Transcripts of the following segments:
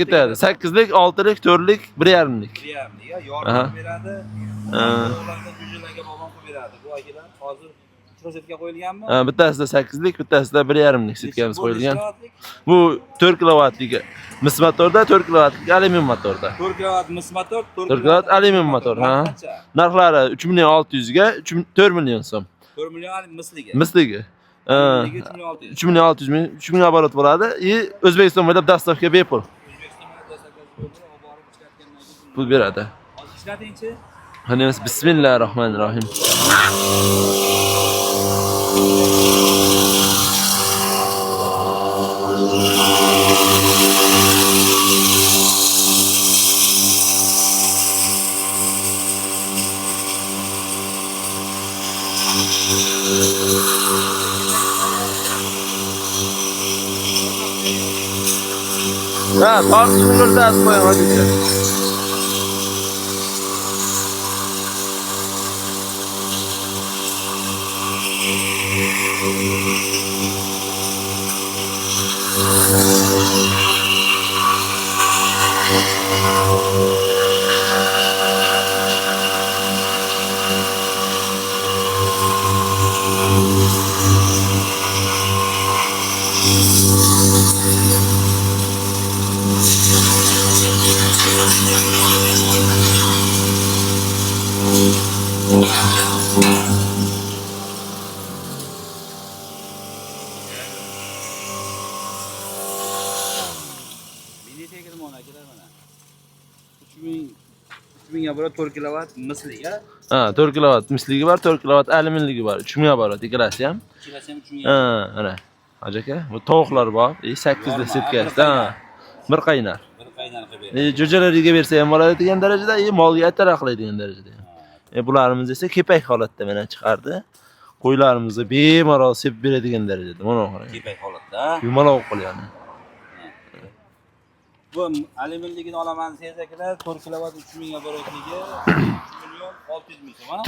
Ketadi. 8lik, 6lik, 4lik, 1,5lik. 1,5 ya yordam beradi. Ularga jo'jalarga bog'lon qilib beradi. Bu akalar hozir rozetga qo'yilganmi? Bittasida 8lik, bittasida 1,5lik setkamiz qo'yilgan. Bu 4 kilovatlik mis motorda, 4 kilovatlik alyumin motorda. 4 kilovat mis motor, 4 kilovat alyumin motor, ha. Narxlari 3,600 ga 4 million so'm. 4 million misligi. Misligi. 3,600. 3,600 ming, 3 ming oborot bo'ladi. O'zbekiston bo'ylab dastavka bepul. Pul beradi. Hozir ishlatingchi. Qani bismillahirrohmanirrohim. Ha, tartışını gördünüz koyun hadi. Mingga bora 4 kilovat misligi. Ha, 4 kilovat misligi var, 4 kilovat alyuminligi var. 3 mingga boradi ikkalasi ham. Ikkalasi ham 3 ming. Ha, ana. Hojaka, bu tovuqlar bor. 8 setkasi. Ha. Bir qaynar. Bir qaynar qilib. Jo'jalariga bersa ham bo'ladi degan darajada, molga ataraqlaydigan darajada. Bularimiz esa kepak holatda mana chiqardi. Qo'ylarimizni bemalol sepib beradigan darajada. Mana qarang. Kepak holatda. Yumaloq qo'lyapti. Bu alyuminligini olaman siz akalar 4 kilovat 3 mingga boratligi 3 million 600 ming so'm.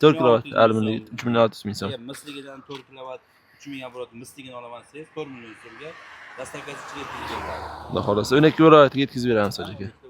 4 kilovat alyuminlik 3,6 ming so'm. Misligidan 4 kilovat 3 mingga borat misligini olaman siz 4 million so'mga dastavkasi ichiga yetkazib beradi. Xudo xolasa 12 viloyatga yetkazib beramiz aka.